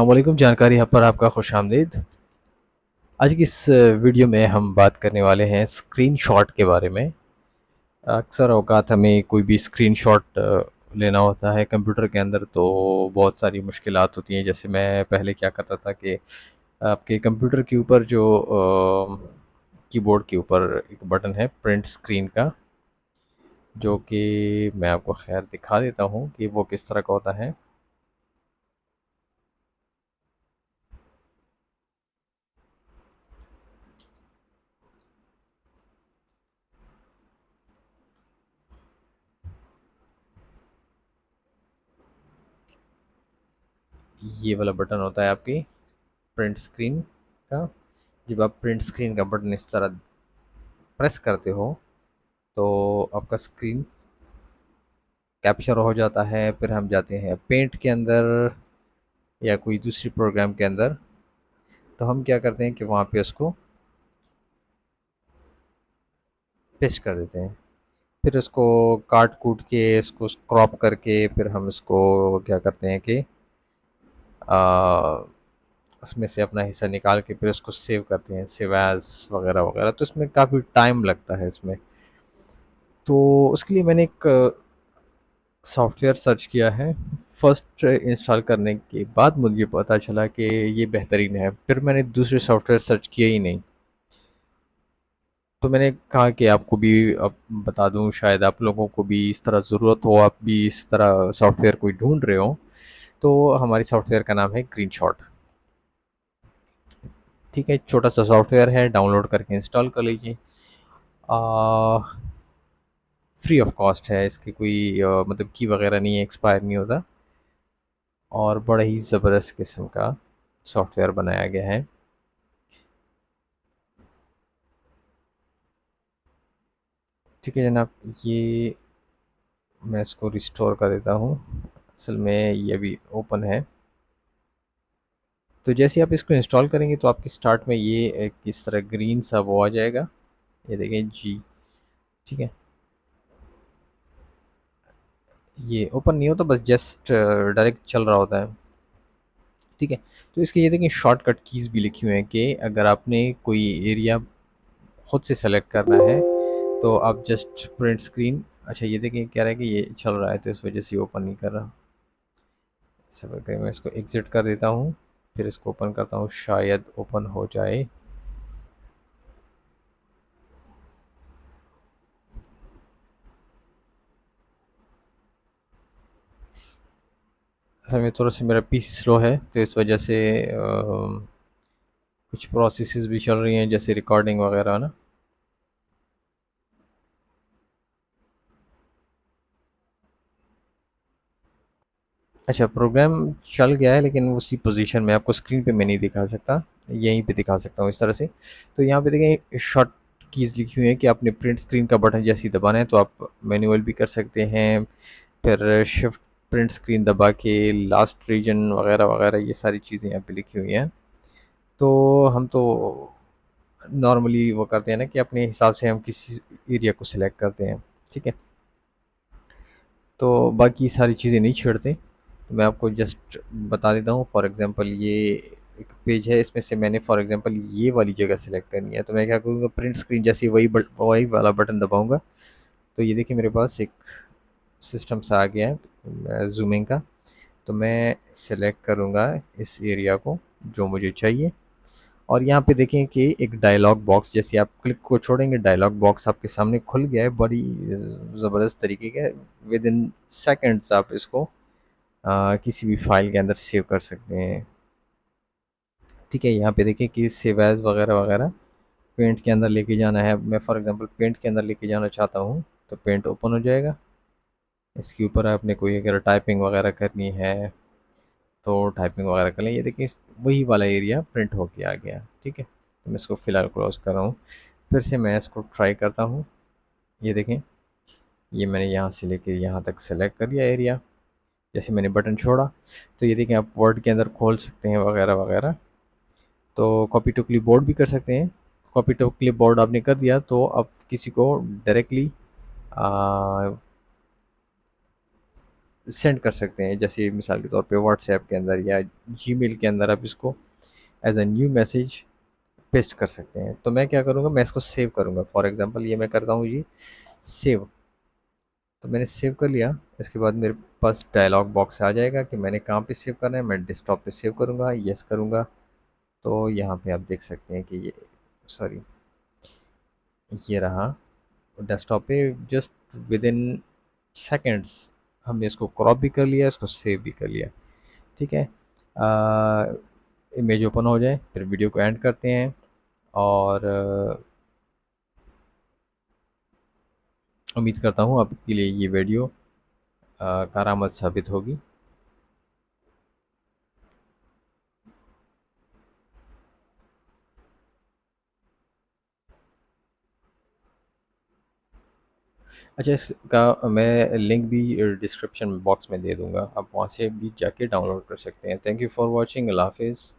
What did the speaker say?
अस्सलामुअलैकुम, जानकारी हब पर आपका खुशामदीद। आज की इस वीडियो में हम बात करने वाले हैं स्क्रीनशॉट के बारे में। अक्सर औक़ात हमें कोई भी स्क्रीनशॉट लेना होता है कंप्यूटर के अंदर, तो बहुत सारी मुश्किलात होती हैं। जैसे मैं पहले क्या करता था कि आपके कंप्यूटर के ऊपर जो कीबोर्ड के ऊपर एक बटन है प्रिंट स्क्रीन का, जो कि मैं आपको ख़ैर दिखा देता हूँ कि वो किस तरह का होता है। ये वाला बटन होता है आपकी प्रिंट स्क्रीन का। जब आप प्रिंट स्क्रीन का बटन इस तरह प्रेस करते हो तो आपका स्क्रीन कैप्चर हो जाता है। फिर हम जाते हैं पेंट के अंदर या कोई दूसरी प्रोग्राम के अंदर, तो हम क्या करते हैं कि वहाँ पे उसको पेस्ट कर देते हैं। फिर इसको काट कूट के इसको क्रॉप करके फिर हम इसको क्या करते हैं कि आ, उसमें से अपना हिस्सा निकाल के फिर उसको सेव करते हैं, सेव एज़ वगैरह वगैरह। तो इसमें काफ़ी टाइम लगता है इसमें। तो उसके लिए मैंने एक सॉफ्टवेयर सर्च किया है। फर्स्ट इंस्टॉल करने के बाद मुझे पता चला कि ये बेहतरीन है। फिर मैंने दूसरे सॉफ्टवेयर सर्च किए ही नहीं। तो मैंने कहा कि आपको भी अब बता दूं, शायद आप लोगों को भी इस तरह ज़रूरत हो, आप भी इस तरह सॉफ्टवेयर कोई ढूंढ रहे हो। तो हमारी सॉफ्टवेयर का नाम है ग्रीनशॉट। ठीक है, छोटा सा सॉफ्टवेयर है, डाउनलोड करके इंस्टॉल कर लीजिए। फ्री ऑफ कॉस्ट है, इसकी कोई मतलब की वगैरह नहीं है, एक्सपायर नहीं होता। और बड़ा ही ज़बरदस्त किस्म का सॉफ्टवेयर बनाया गया है। ठीक है जनाब, ये मैं इसको रिस्टोर कर देता हूँ। असल में ये अभी ओपन है। तो जैसे आप इसको इंस्टॉल करेंगे तो आपकी स्टार्ट में ये एक इस तरह ग्रीन सा वो आ जाएगा। ये देखें जी। ठीक है, ये ओपन नहीं होता, बस जस्ट डायरेक्ट चल रहा होता है। ठीक है, तो इसके ये देखें शॉर्टकट कीज़ भी लिखी हुई हैं कि अगर आपने कोई एरिया खुद से सेलेक्ट करना है तो आप जस्ट प्रिंट स्क्रीन। अच्छा, ये देखें कह रहा है कि ये चल रहा है तो इस वजह से ये ओपन नहीं कर रहा। सब कहीं मैं इसको एग्ज़िट कर देता हूँ, फिर इसको ओपन करता हूँ, शायद ओपन हो जाए। असल में थोड़ा सा मेरा पीसी स्लो है तो इस वजह से कुछ प्रोसेसेस भी चल रही हैं जैसे रिकॉर्डिंग वगैरह ना। अच्छा, प्रोग्राम चल गया है लेकिन उसी पोजीशन में आपको स्क्रीन पे मैं नहीं दिखा सकता, यहीं पे दिखा सकता हूँ इस तरह से। तो यहाँ पे देखें शॉर्ट कीज़ लिखी हुई हैं कि आपने प्रिंट स्क्रीन का बटन जैसे ही दबाना है तो आप मैनुअल भी कर सकते हैं। फिर शिफ्ट प्रिंट स्क्रीन दबा के लास्ट रीजन वगैरह वगैरह ये सारी चीज़ें यहाँ पे लिखी हुई हैं। तो हम तो नॉर्मली वो करते हैं ना कि अपने हिसाब से हम किसी एरिया को सिलेक्ट करते हैं। ठीक है, तो बाकी सारी चीज़ें नहीं छेड़ते। तो मैं आपको जस्ट बता देता हूँ। फॉर एग्ज़ाम्पल ये एक पेज है, इसमें से मैंने फॉर एग्ज़ाम्पल ये वाली जगह सेलेक्ट करनी है, तो मैं क्या करूँगा, प्रिंट स्क्रीन जैसे ही वही वाला बटन दबाऊँगा तो ये देखिए मेरे पास एक सिस्टम सा आ गया है ज़ूमिंग का। तो मैं सेलेक्ट करूँगा इस एरिया को जो मुझे चाहिए। और यहाँ पे देखें कि एक डायलॉग बॉक्स, जैसे आप क्लिक को छोड़ेंगे डायलॉग बॉक्स आपके सामने खुल गया है, बड़ी ज़बरदस्त तरीके के। विद इन सेकेंड्स आप इसको किसी भी फाइल के अंदर सेव कर सकते हैं। ठीक है, यहाँ पे देखिए कि सेव एज़ वगैरह वगैरह पेंट के अंदर लेके जाना है। मैं फॉर एग्जांपल पेंट के अंदर लेके जाना चाहता हूँ तो पेंट ओपन हो जाएगा। इसके ऊपर आपने कोई अगर टाइपिंग वगैरह करनी है तो टाइपिंग वगैरह कर लें। ये देखिए वही वाला एरिया प्रिंट होके आ गया। ठीक है, तो मैं इसको फ़िलहाल क्लोज कर रहा हूँ। फिर से मैं इसको ट्राई करता हूँ। ये देखें, ये मैंने यहाँ से लेके यहाँ तक सेलेक्ट कर लिया एरिया। जैसे मैंने बटन छोड़ा तो ये देखें आप वर्ड के अंदर खोल सकते हैं वगैरह वगैरह। तो कॉपी टू क्लिपबोर्ड भी कर सकते हैं। कॉपी टू क्लिपबोर्ड आपने कर दिया तो अब किसी को डायरेक्टली सेंड कर सकते हैं। जैसे मिसाल के तौर पे व्हाट्सएप के अंदर या जीमेल के अंदर आप इसको as a new message paste कर सकते हैं। तो मैं क्या करूँगा, मैं इसको सेव करूँगा। फॉर एग्जांपल ये मैं करता हूँ जी सेव। तो मैंने सेव कर लिया। इसके बाद मेरे पास डायलॉग बॉक्स आ जाएगा कि मैंने कहाँ पे सेव करना है। मैं डेस्कटॉप पे सेव करूँगा, यस करूँगा। तो यहाँ पे आप देख सकते हैं कि ये, सॉरी, ये रहा डेस्कटॉप पे। जस्ट विद इन सेकेंड्स हमने इसको क्रॉप भी कर लिया, इसको सेव भी कर लिया। ठीक है। इमेज ओपन हो जाए फिर वीडियो को एंड करते हैं। और उम्मीद करता हूँ आपके लिए ये वीडियो कारामद साबित होगी। अच्छा, इसका मैं लिंक भी डिस्क्रिप्शन बॉक्स में दे दूँगा, आप वहाँ से भी जाके डाउनलोड कर सकते हैं। Thank you for watching. अल्लाह हाफ़िज़।